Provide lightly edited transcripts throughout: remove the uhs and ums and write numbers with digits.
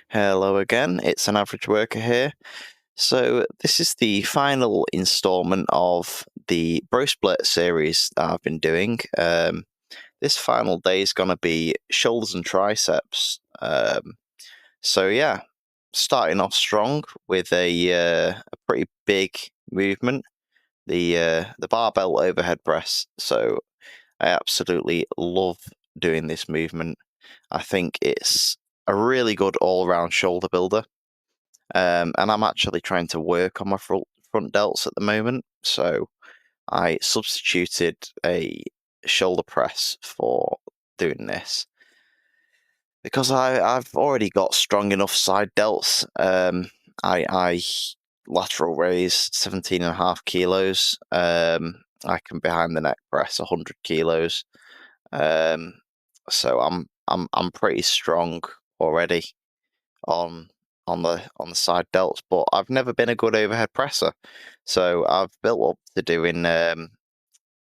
Hello again, it's an average worker here. So this is the final installment of the bro split series that I've been doing. This final day is going to be shoulders and triceps. So yeah, starting off strong with a pretty big movement, the barbell overhead press. So I absolutely love doing this movement. I think it's a really good all-round shoulder builder. And I'm actually trying to work on my front delts at the moment. So I substituted a shoulder press for doing this because I've already got strong enough side delts. I lateral raise 17.5 kilos. I can behind the neck press 100 kilos. So I'm pretty strong already on the side delts, but I've never been a good overhead presser. So I've built up to doing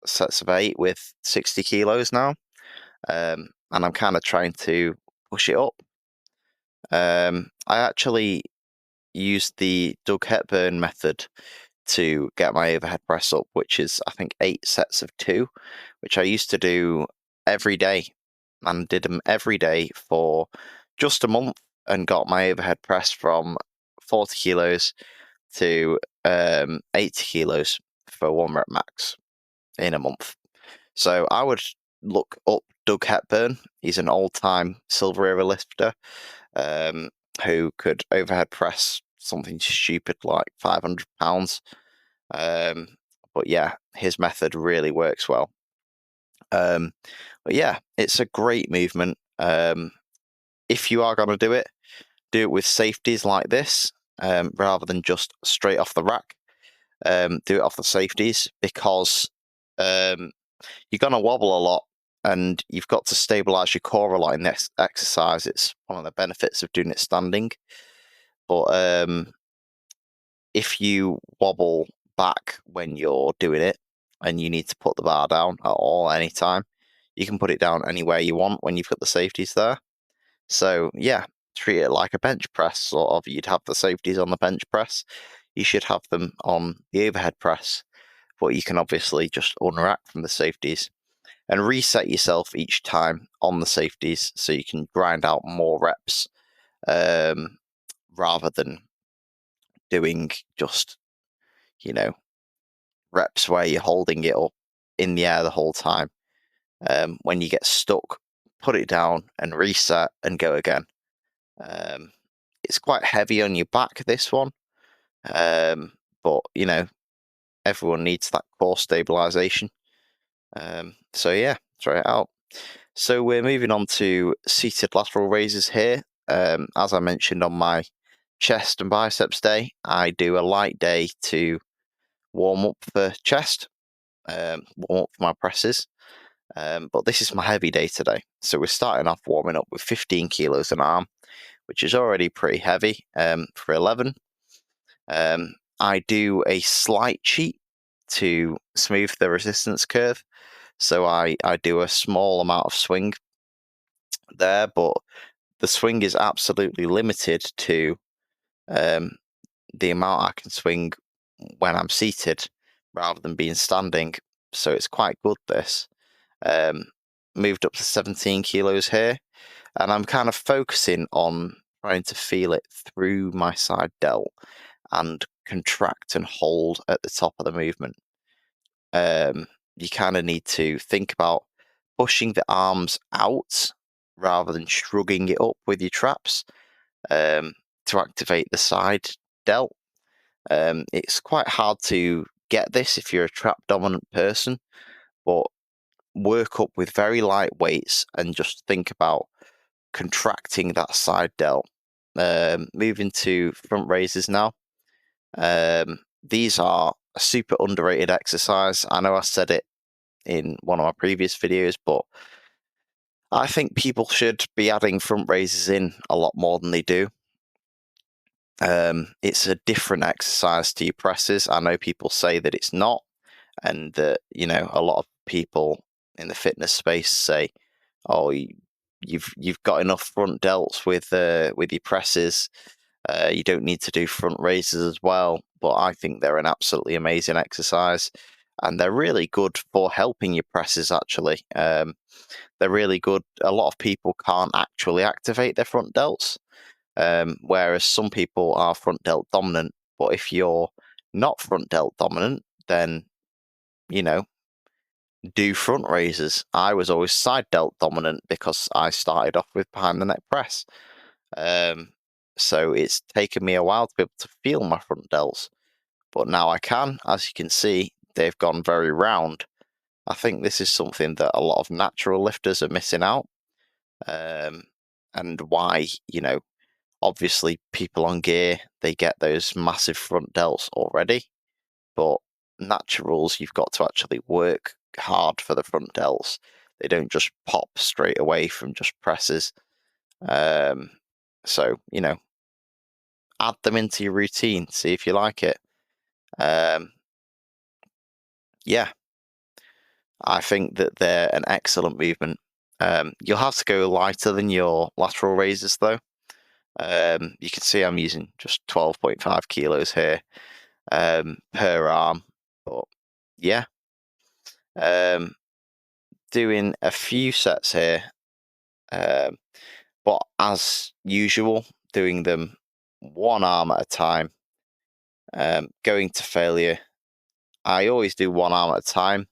sets of 8 with 60 kilos now, and I'm kind of trying to push it up. I actually used the Doug Hepburn method to get my overhead press up, which is I think 8 sets of 2, which I used to do every day, and did them every day for just a month, and got my overhead press from 40 kilos to 80 kilos for 1 rep max in a month. So I would look up Doug Hepburn. He's an all-time silver era lifter who could overhead press something stupid like 500 pounds. But yeah, his method really works well. But yeah, it's a great movement. If you are going to do it with safeties like this, rather than just straight off the rack. Do it off the safeties, because you're going to wobble a lot, and you've got to stabilize your core a lot in this exercise. It's one of the benefits of doing it standing. But if you wobble back when you're doing it and you need to put the bar down at all, anytime, you can put it down anywhere you want when you've got the safeties there. So yeah, treat it like a bench press, sort of. You'd have the safeties on the bench press. You should have them on the overhead press, but you can obviously just unrack from the safeties and reset yourself each time on the safeties, so you can grind out more reps, rather than doing just, reps where you're holding it up in the air the whole time. When you get stuck, put it down and reset and go again. It's quite heavy on your back, this one, but everyone needs that core stabilization. So yeah, try it out. So we're moving on to seated lateral raises here. As I mentioned on my chest and biceps day, I do a light day to warm up for chest, warm up for my presses. But this is my heavy day today. So we're starting off warming up with 15 kilos an arm, which is already pretty heavy for 11. I do a slight cheat to smooth the resistance curve. So I do a small amount of swing there, but the swing is absolutely limited to the amount I can swing when I'm seated rather than being standing. So it's quite good, this. Moved up to 17 kilos here, and I'm kind of focusing on trying to feel it through my side delt and contract and hold at the top of the movement. You kind of need to think about pushing the arms out rather than shrugging it up with your traps, to activate the side delt. It's quite hard to get this if you're a trap dominant person, but work up with very light weights and just think about contracting that side delt. Moving to front raises now. These are a super underrated exercise. I know I said it in one of my previous videos, but I think people should be adding front raises in a lot more than they do. It's a different exercise to your presses. I know people say that it's not, and that a lot of people in the fitness space say, "Oh, you've got enough front delts with your presses. You don't need to do front raises as well, but I think they're an absolutely amazing exercise, and they're really good for helping your presses. Actually, they're really good. A lot of people can't actually activate their front delts, whereas some people are front delt dominant. But if you're not front delt dominant, then do front raises. I was always side delt dominant because I started off with behind the neck press. So it's taken me a while to be able to feel my front delts, but now I can. As you can see, they've gone very round. I think this is something that a lot of natural lifters are missing out, and why, obviously people on gear, they get those massive front delts already, but naturals, you've got to actually work hard for the front delts. They don't just pop straight away from just presses. So, add them into your routine, see if you like it. Yeah, I think that they're an excellent movement. You'll have to go lighter than your lateral raises, though. You can see I'm using just 12.5 kilos here per arm. But yeah, doing a few sets here, but as usual, doing them one arm at a time, going to failure. I always do one arm at a time,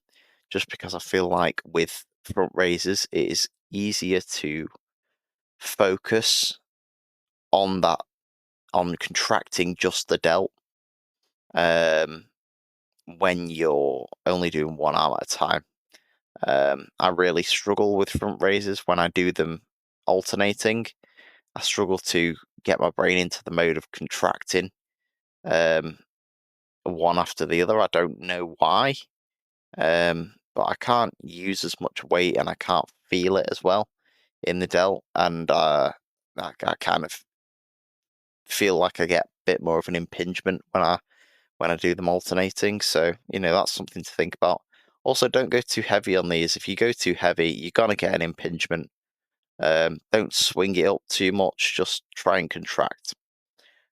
just because I feel like with front raises, it is easier to focus on contracting just the delt, when you're only doing one arm at a time. I really struggle with front raises when I do them alternating. I struggle to get my brain into the mode of contracting one after the other. I don't know why, but I can't use as much weight and I can't feel it as well in the delt, and I kind of feel like I get a bit more of an impingement when I do them alternating. So that's something to think about. Also, don't go too heavy on these. If you go too heavy, you're gonna get an impingement. Don't swing it up too much. Just try and contract.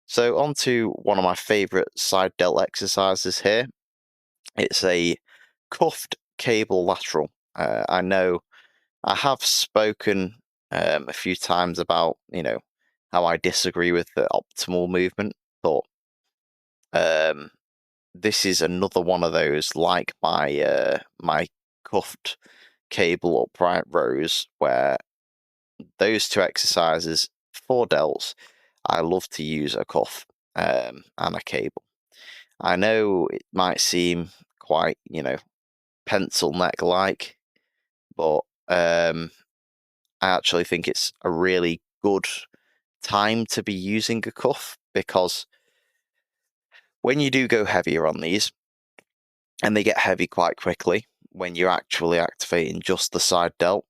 So on to one of my favourite side delt exercises here. It's a cuffed cable lateral. I know I have spoken a few times about how I disagree with the optimal movement, but this is another one of those, like my cuffed cable upright rows, where those two exercises for delts, I love to use a cuff and a cable. I know it might seem quite, pencil neck like, but I actually think it's a really good time to be using a cuff, because when you do go heavier on these, and they get heavy quite quickly when you're actually activating just the side delt,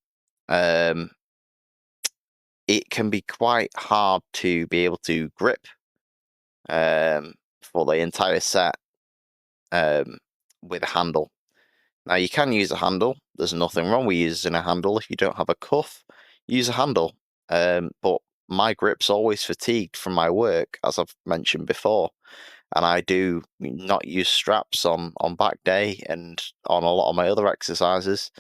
it can be quite hard to be able to grip for the entire set with a handle. Now, you can use a handle. There's nothing wrong with using a handle. If you don't have a cuff, use a handle. But my grip's always fatigued from my work, as I've mentioned before, and I do not use straps on back day and on a lot of my other exercises.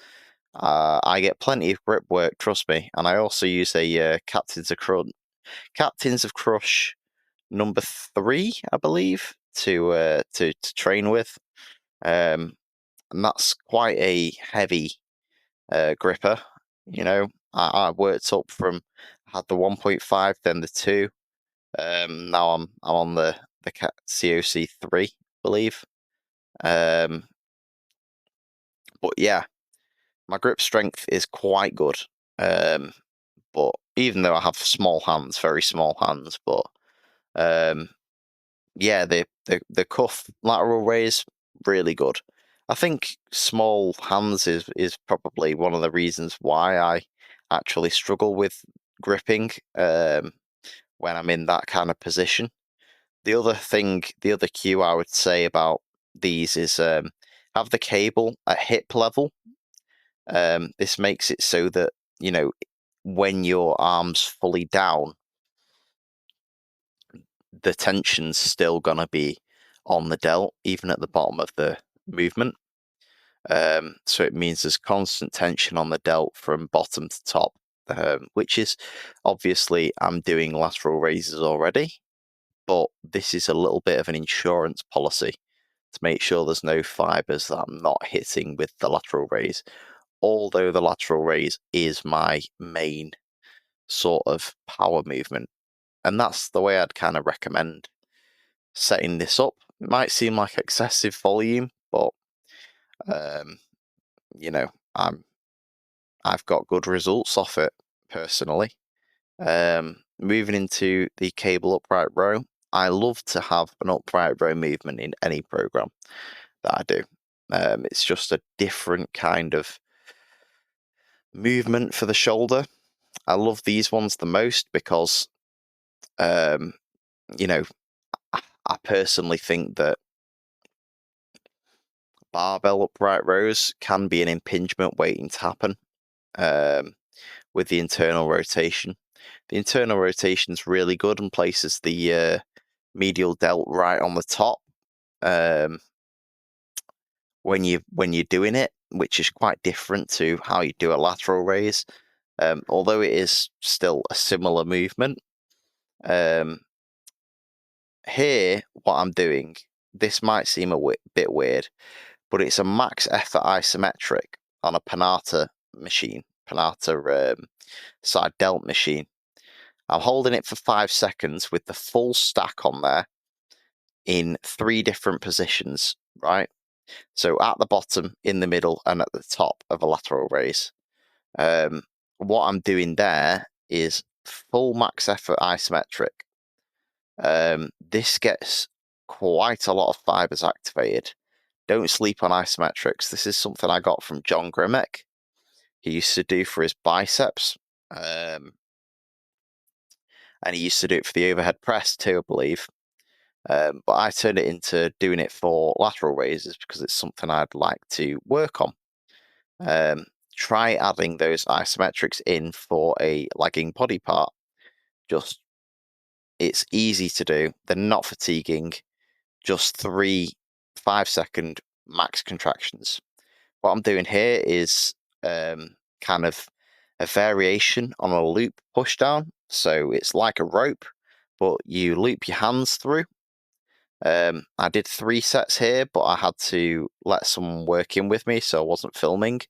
I get plenty of grip work, trust me, and I also use a Captains of Crush number 3, I believe, to train with. And that's quite a heavy gripper. I worked up from, I had the 1.5, then the 2. Now I'm on the COC 3, I believe. But yeah, my grip strength is quite good. But even though I have small hands, very small hands, but yeah, the cuff lateral raise, really good. I think small hands is probably one of the reasons why I actually struggle with gripping when I'm in that kind of position. The other cue I would say about these is have the cable at hip level. This makes it so that when your arm's fully down, the tension's still going to be on the delt, even at the bottom of the movement. So it means there's constant tension on the delt from bottom to top, which is obviously I'm doing lateral raises already, but this is a little bit of an insurance policy to make sure there's no fibers that I'm not hitting with the lateral raise, although the lateral raise is my main sort of power movement. And that's the way I'd kind of recommend setting this up. It might seem like excessive volume, but you know, I've got good results off it personally. Moving into the cable upright row, I love to have an upright row movement in any program that I do. It's just a different kind of movement for the shoulder. I love these ones the most because, you know, I personally think that barbell upright rows can be an impingement waiting to happen with the internal rotation. The internal rotation is really good and places the medial delt right on the top when you're doing it, which is quite different to how you do a lateral raise. Although it is still a similar movement. Here, what I'm doing, this might seem a bit weird, but it's a max effort isometric on a Panata machine, Panata side delt machine. I'm holding it for 5 seconds with the full stack on there in 3 different positions, right? So at the bottom, in the middle, and at the top of a lateral raise. What I'm doing there is full max effort isometric. This gets quite a lot of fibers activated. Don't sleep on isometrics. This is something I got from John Grimek. He used to do for his biceps. And he used to do it for the overhead press too, I believe. But I turned it into doing it for lateral raises because it's something I'd like to work on. Try adding those isometrics in for a lagging body part. It's easy to do. They're not fatiguing. Just 3 5-second max contractions. What I'm doing here is kind of a variation on a loop pushdown. So it's like a rope, but you loop your hands through. I did 3 sets here, but I had to let someone work in with me, so I wasn't filming.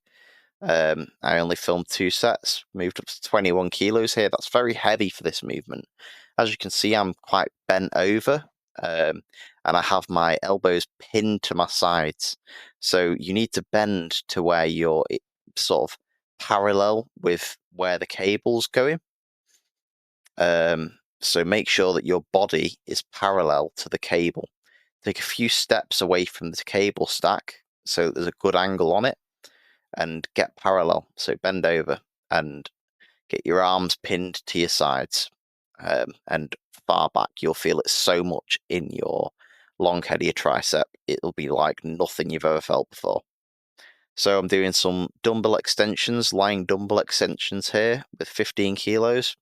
I only filmed 2 sets, moved up to 21 kilos here. That's very heavy for this movement. As you can see, I'm quite bent over, and I have my elbows pinned to my sides. So you need to bend to where you're sort of parallel with where the cable's going. So make sure that your body is parallel to the cable. Take a few steps away from the cable stack so that there's a good angle on it, and get parallel. So bend over and get your arms pinned to your sides, and far back. You'll feel it so much in your long head of your tricep. It'll be like nothing you've ever felt before. So I'm doing some dumbbell extensions, lying dumbbell extensions here with 15 kilos.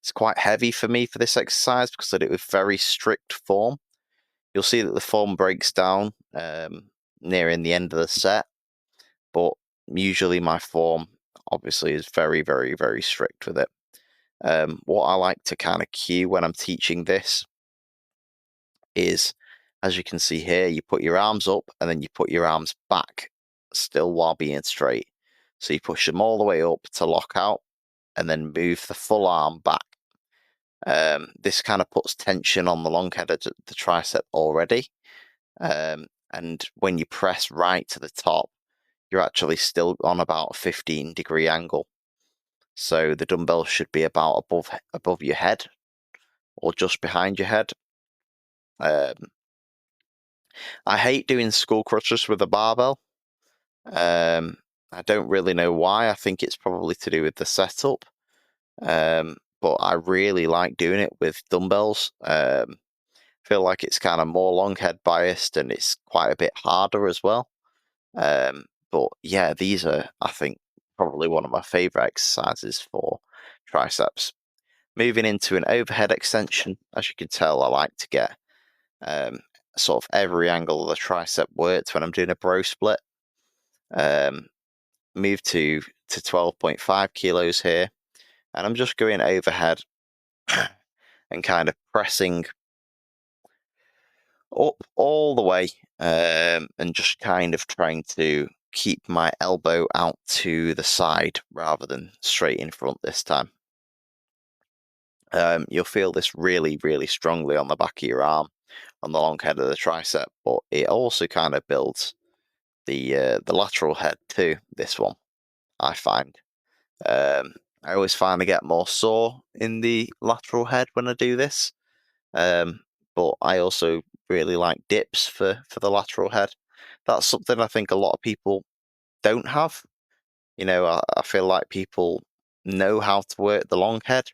It's quite heavy for me for this exercise because I do it with very strict form. You'll see that the form breaks down nearing the end of the set, but usually my form obviously is very, very, very strict with it. What I like to kind of cue when I'm teaching this is, as you can see here, you put your arms up and then you put your arms back still while being straight. So you push them all the way up to lock out and then move the full arm back. This kind of puts tension on the long head of the tricep already. And when you press right to the top, you're actually still on about a 15-degree angle. So the dumbbell should be about above your head or just behind your head. I hate doing skull crushers with a barbell. I don't really know why. I think it's probably to do with the setup. But I really like doing it with dumbbells. Feel like it's kind of more long head biased and it's quite a bit harder as well. But yeah, these are, I think, probably one of my favorite exercises for triceps. Moving into an overhead extension, as you can tell, I like to get sort of every angle of the tricep worked when I'm doing a bro split. Move to 12.5 kilos here, and I'm just going overhead and kind of pressing up all the way, and just kind of trying to keep my elbow out to the side rather than straight in front this time. You'll feel this really, really strongly on the back of your arm, on the long head of the tricep, but it also kind of builds the lateral head too. This one, I find. I always find I get more sore in the lateral head when I do this, but I also really like dips for the lateral head. That's something I think a lot of people don't have. I feel like people know how to work the long head,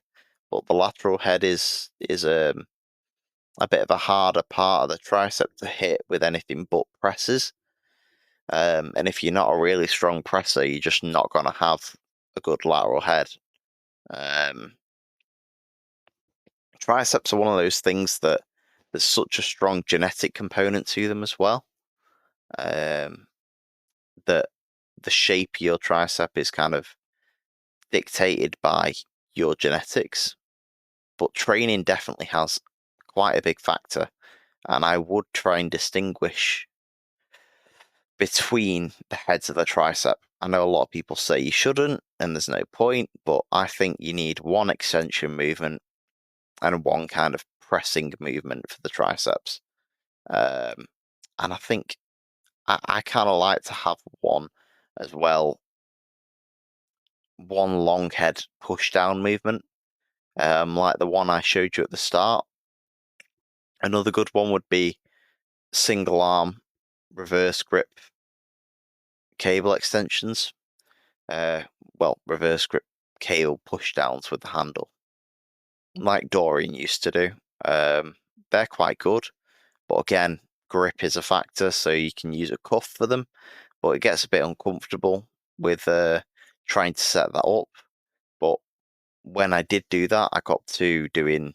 but the lateral head is a bit of a harder part of the tricep to hit with anything but presses. And if you're not a really strong presser, you're just not going to have a good lateral head. Um, Triceps are one of those things that there's such a strong genetic component to them as well. Um, that the shape of your tricep is kind of dictated by your genetics, but training definitely has quite a big factor. And I would try and distinguish between the heads of the tricep. I know a lot of people say you shouldn't, and there's no point, but I think you need one extension movement and one kind of pressing movement for the triceps. And I think I kind of like to have one as well, one long head push down movement, like the one I showed you at the start. Another good one would be single arm reverse grip cable extensions. Uh, well, reverse grip cable push downs with the handle, like Dorian used to do. They're quite good, but again, grip is a factor, so you can use a cuff for them, but it gets a bit uncomfortable with trying to set that up. But when I did do that, I got to doing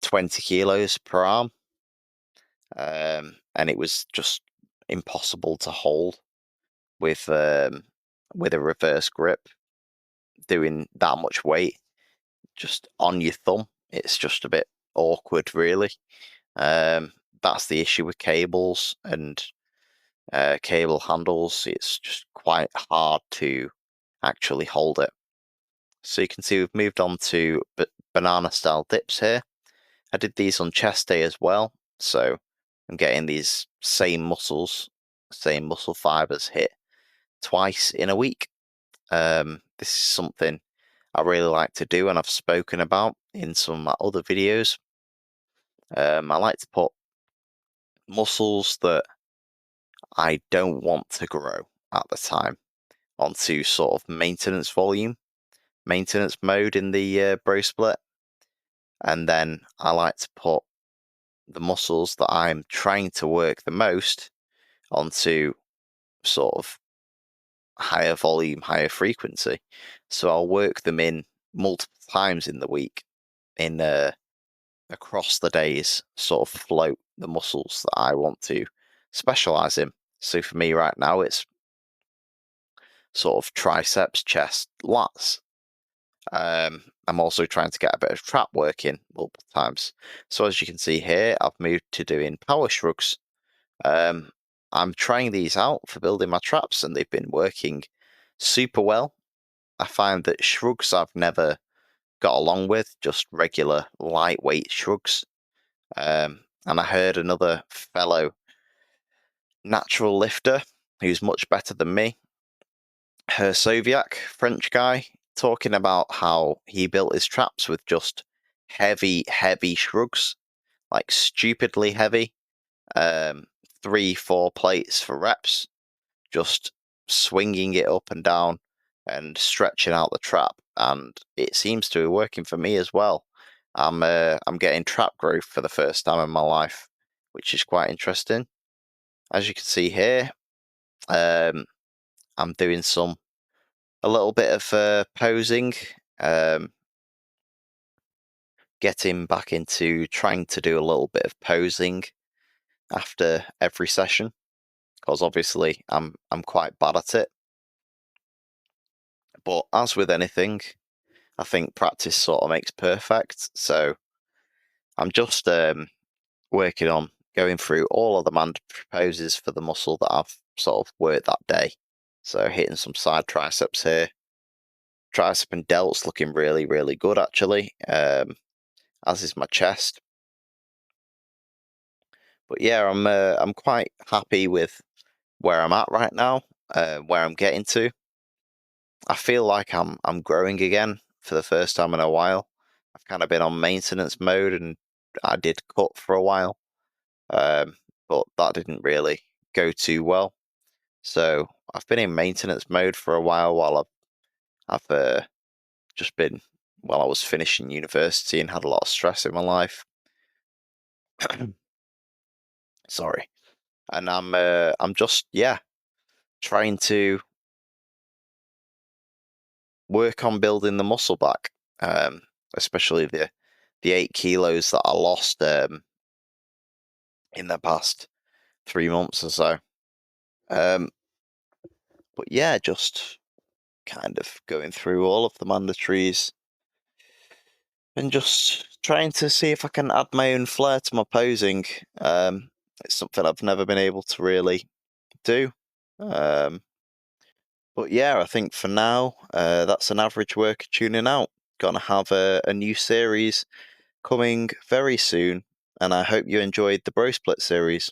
20 kilos per arm, and it was just impossible to hold with a reverse grip doing that much weight just on your thumb. It's just a bit awkward, really. That's the issue with cables and cable handles. It's just quite hard to actually hold it. So you can see we've moved on to banana style dips here. I did these on chest day as well, so I'm getting these same muscle fibers hit twice in a week. This is something I really like to do, and I've spoken about in some of my other videos. I like to put muscles that I don't want to grow at the time onto sort of maintenance mode in the bro split, and then I like to put the muscles that I'm trying to work the most onto sort of higher volume, higher frequency. So I'll work them in multiple times in the week, in across the days, sort of float the muscles that I want to specialize in. So for me right now, it's sort of triceps, chest, lats. I'm also trying to get a bit of trap work in multiple times. So as you can see here, I've moved to doing power shrugs. Um, I'm trying these out for building my traps, and they've been working super well. I find that shrugs I've never got along with, just regular lightweight shrugs. And I heard another fellow natural lifter who's much better than me, her Soviak, French guy, talking about how he built his traps with just heavy shrugs, like stupidly heavy, um, 3, 4 plates for reps, just swinging it up and down and stretching out the trap, and it seems to be working for me as well. I'm getting trap growth for the first time in my life, which is quite interesting. As you can see here, um, I'm doing some a little bit of posing, getting back into trying to do a little bit of posing after every session, because obviously I'm quite bad at it. But as with anything, I think practice sort of makes perfect. So I'm just working on going through all of the mandatory poses for the muscle that I've sort of worked that day. So hitting some side triceps here. Tricep and delts looking really, really good actually, as is my chest. But yeah, I'm quite happy with where I'm at right now, where I'm getting to. I feel like I'm growing again for the first time in a while. I've kind of been on maintenance mode, and I did cut for a while, but that didn't really go too well. So I've been in maintenance mode for a while I've just been while I was finishing university and had a lot of stress in my life. Sorry, and I'm just trying to work on building the muscle back, especially the 8 kilos that I lost in the past 3 months or so. Um, but yeah, just kind of going through all of the mandatories and just trying to see if I can add my own flair to my posing. It's something I've never been able to really do. Um, but yeah, I think for now, that's an average worker tuning out. Gonna have a new series coming very soon, and I hope you enjoyed the Bro Split series.